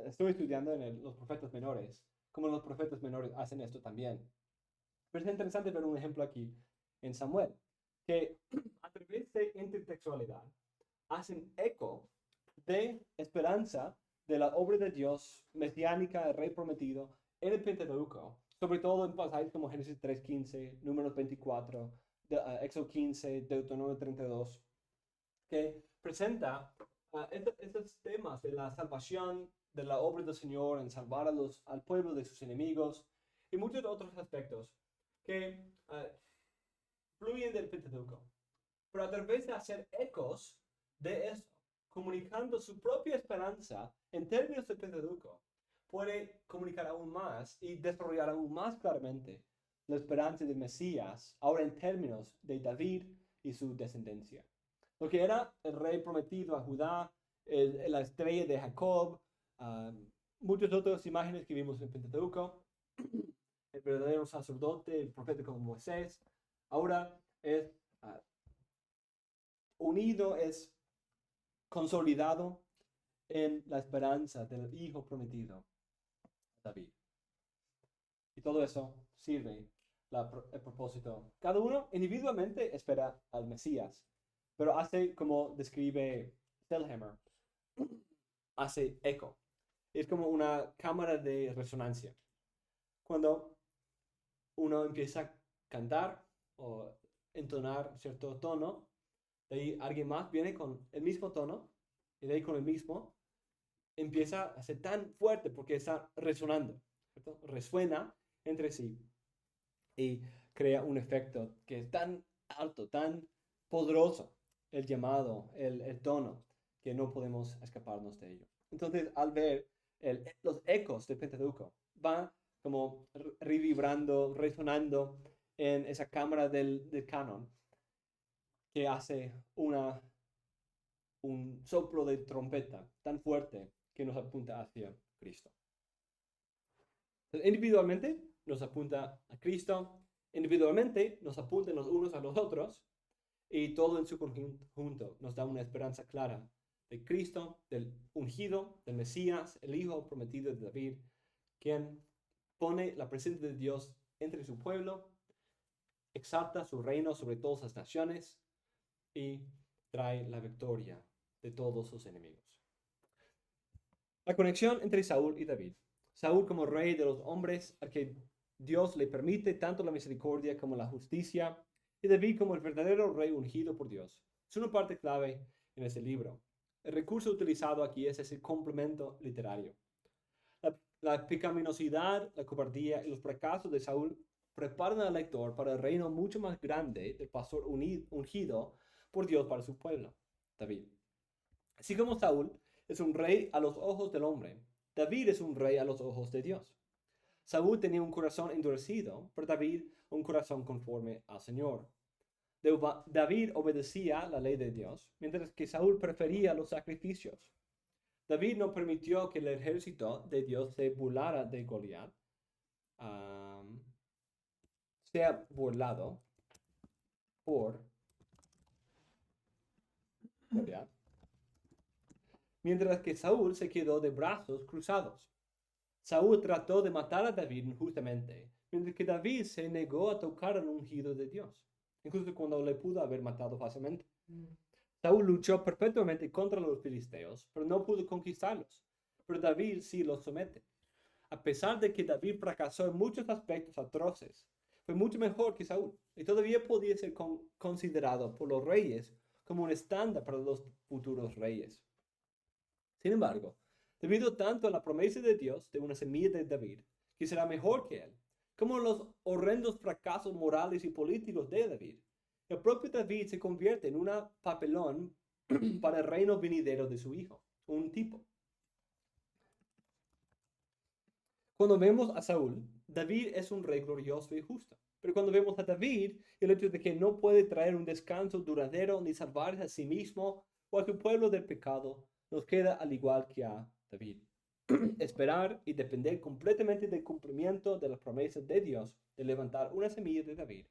estoy estudiando en los profetas menores, como los profetas menores hacen esto también. Pero es interesante ver un ejemplo aquí en Samuel, que a través de intertextualidad hacen eco de esperanza de la obra de Dios mesiánica, el rey prometido, en el Pentateuco, sobre todo en pasajes como Génesis 3:15, Números 24, Éxodo 15, Deuteronomio 32, que presenta estos temas de la salvación, de la obra del Señor en salvar al pueblo de sus enemigos y muchos otros aspectos que fluyen del Pentateuco. Pero a través de hacer ecos de eso, comunicando su propia esperanza en términos del Pentateuco, puede comunicar aún más y desarrollar aún más claramente la esperanza del Mesías, ahora en términos de David y su descendencia. Lo que era el rey prometido a Judá, la estrella de Jacob, muchas otras imágenes que vimos en el Pentateuco, el verdadero sacerdote, el profeta como Moisés, ahora es unido, es consolidado en la esperanza del Hijo prometido, David. Y todo eso sirve el propósito. Cada uno individualmente espera al Mesías, pero hace como describe Stelhammer, hace eco. Es como una cámara de resonancia. Cuando uno empieza a cantar o entonar cierto tono, de ahí alguien más viene con el mismo tono, y de ahí con el mismo, empieza a ser tan fuerte porque está resonando, ¿cierto? Resuena entre sí y crea un efecto que es tan alto, tan poderoso, el llamado, el tono, que no podemos escaparnos de ello. Entonces, al ver los ecos del Pentateuco, va como revibrando, resonando en esa cámara del canon, que hace un soplo de trompeta tan fuerte que nos apunta hacia Cristo. Entonces, individualmente nos apunta a Cristo, individualmente nos apuntan los unos a los otros, y todo en su conjunto nos da una esperanza clara de Cristo, del ungido, del Mesías, el Hijo prometido de David, quien pone la presencia de Dios entre su pueblo, exalta su reino sobre todas las naciones y trae la victoria de todos sus enemigos. La conexión entre Saúl y David. Saúl como rey de los hombres, al que Dios le permite tanto la misericordia como la justicia, y David como el verdadero rey ungido por Dios. Es una parte clave en este libro. El recurso utilizado aquí es ese complemento literario. La pecaminosidad, la cobardía y los fracasos de Saúl preparan al lector para el reino mucho más grande del pastor ungido por Dios para su pueblo, David. Así como Saúl es un rey a los ojos del hombre, David es un rey a los ojos de Dios. Saúl tenía un corazón endurecido, pero David un corazón conforme al Señor. David obedecía la ley de Dios, mientras que Saúl prefería los sacrificios. David no permitió que el ejército de Dios se burlara de Goliat, sea burlado por Goliat, mientras que Saúl se quedó de brazos cruzados. Saúl trató de matar a David injustamente, mientras que David se negó a tocar al ungido de Dios, incluso cuando le pudo haber matado fácilmente. Saúl luchó perpetuamente contra los filisteos, pero no pudo conquistarlos. Pero David sí los somete. A pesar de que David fracasó en muchos aspectos atroces, fue mucho mejor que Saúl, y todavía podía ser considerado por los reyes como un estándar para los futuros reyes. Sin embargo, debido tanto a la promesa de Dios de una semilla de David, que será mejor que él, como los horrendos fracasos morales y políticos de David, el propio David se convierte en un papelón para el reino venidero de su hijo, un tipo. Cuando vemos a Saúl, David es un rey glorioso y justo. Pero cuando vemos a David, el hecho de que no puede traer un descanso duradero ni salvarse a sí mismo o a su pueblo del pecado, nos queda al igual que a David. Esperar y depender completamente del cumplimiento de las promesas de Dios de levantar una semilla de David,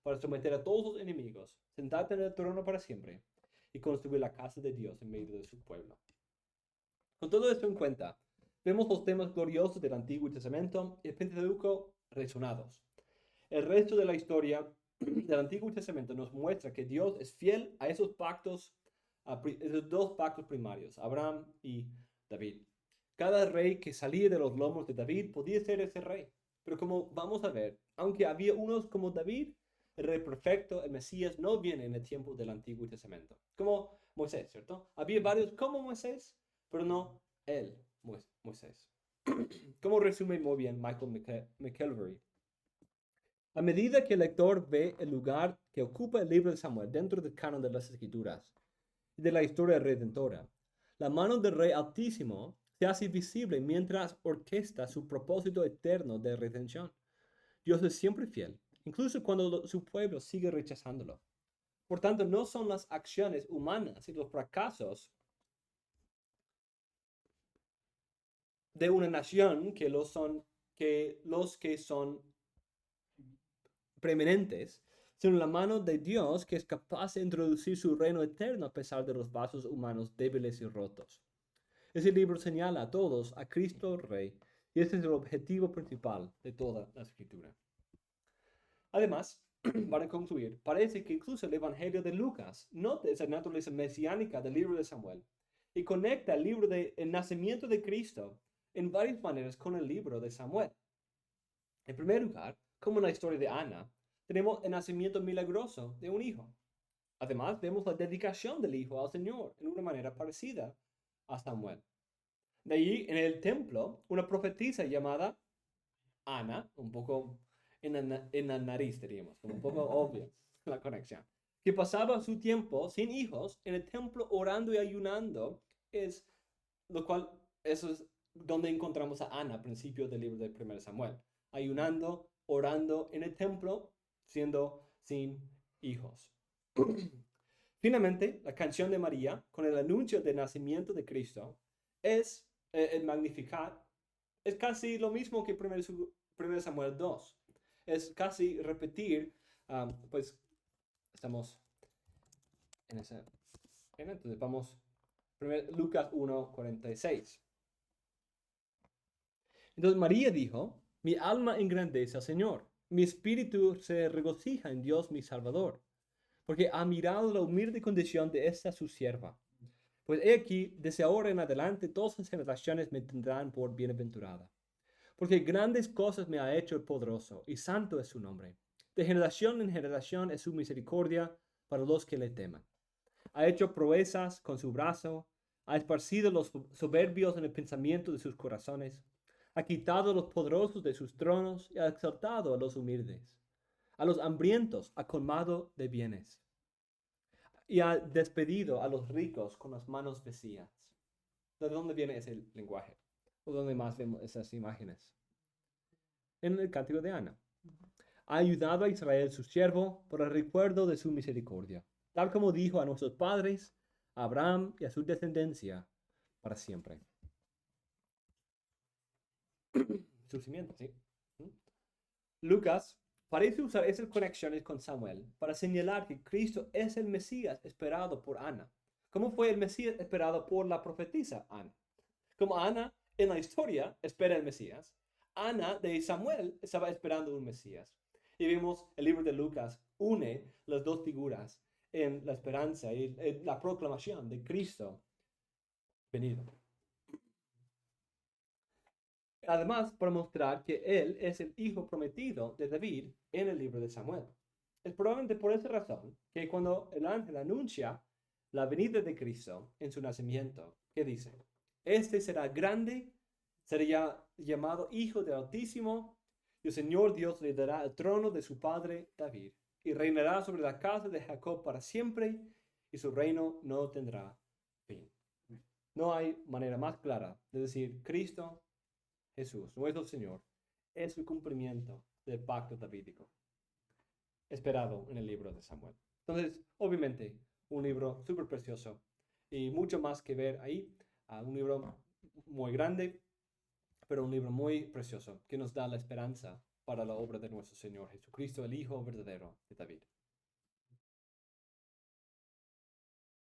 para someter a todos sus enemigos, sentarte en el trono para siempre y construir la casa de Dios en medio de su pueblo. Con todo esto en cuenta, vemos los temas gloriosos del Antiguo Testamento y el Pentateuco resonados. El resto de la historia del Antiguo Testamento nos muestra que Dios es fiel a esos pactos, esos dos pactos primarios, Abraham y David. Cada rey que salía de los lomos de David podía ser ese rey. Pero como vamos a ver, aunque había unos como David, el rey perfecto, el Mesías, no viene en el tiempo del Antiguo Testamento. Como Moisés, ¿cierto? Había varios como Moisés, pero no él, Moisés. Como resume muy bien Michael McKelvey. A medida que el lector ve el lugar que ocupa el libro de Samuel dentro del canon de las Escrituras y de la historia redentora, la mano del Rey Altísimo se hace visible mientras orquesta su propósito eterno de redención. Dios es siempre fiel, incluso cuando su pueblo sigue rechazándolo. Por tanto, no son las acciones humanas y los fracasos de una nación que los que son preeminentes, sino la mano de Dios que es capaz de introducir su reino eterno a pesar de los vasos humanos débiles y rotos. Ese libro señala a todos a Cristo Rey, y ese es el objetivo principal de toda la Escritura. Además, para concluir, parece que incluso el Evangelio de Lucas nota esa naturaleza mesiánica del libro de Samuel y conecta el libro del nacimiento de Cristo en varias maneras con el libro de Samuel. En primer lugar, como en la historia de Ana, tenemos el nacimiento milagroso de un hijo. Además, vemos la dedicación del hijo al Señor en una manera parecida a Samuel. De allí, en el templo, una profetisa llamada Ana, un poco en la nariz, diríamos, como un poco obvia la conexión, que pasaba su tiempo sin hijos en el templo orando y ayunando, eso es donde encontramos a Ana al principio del libro de 1 Samuel, ayunando, orando en el templo, siendo sin hijos. Finalmente, la canción de María, con el anuncio del nacimiento de Cristo, es el Magnificat, es casi lo mismo que 1 Samuel 2. Es casi repetir, pues estamos en ese. Entonces vamos, Lucas 1:46. Entonces María dijo: mi alma engrandece al Señor, mi espíritu se regocija en Dios mi Salvador, porque ha mirado la humilde condición de esta su sierva. Pues he aquí, desde ahora en adelante, todas las generaciones me tendrán por bienaventurada. Porque grandes cosas me ha hecho el poderoso, y santo es su nombre. De generación en generación es su misericordia para los que le teman. Ha hecho proezas con su brazo, ha esparcido los soberbios en el pensamiento de sus corazones, ha quitado a los poderosos de sus tronos y ha exaltado a los humildes. A los hambrientos ha colmado de bienes y ha despedido a los ricos con las manos vacías. ¿De dónde viene ese lenguaje? ¿O dónde más vemos esas imágenes? En el cántico de Ana. Ha ayudado a Israel su siervo por el recuerdo de su misericordia, tal como dijo a nuestros padres, a Abraham y a su descendencia para siempre. Su simiente, ¿sí? Lucas parece usar esas conexiones con Samuel para señalar que Cristo es el Mesías esperado por Ana. ¿Cómo fue el Mesías esperado por la profetisa Ana? Como Ana en la historia espera el Mesías, Ana de Samuel estaba esperando un Mesías. Y vemos el libro de Lucas une las dos figuras en la esperanza y la proclamación de Cristo venido. Además, para mostrar que él es el hijo prometido de David en el libro de Samuel. Es probablemente por esa razón que cuando el ángel anuncia la venida de Cristo en su nacimiento, ¿qué dice? Este será grande, será llamado Hijo del Altísimo, y el Señor Dios le dará el trono de su padre David, y reinará sobre la casa de Jacob para siempre, y su reino no tendrá fin. No hay manera más clara de decir Cristo Jesús, nuestro Señor, es el cumplimiento del pacto davídico, esperado en el libro de Samuel. Entonces, obviamente, un libro súper precioso y mucho más que ver ahí. Un libro muy grande, pero un libro muy precioso que nos da la esperanza para la obra de nuestro Señor Jesucristo, el Hijo verdadero de David.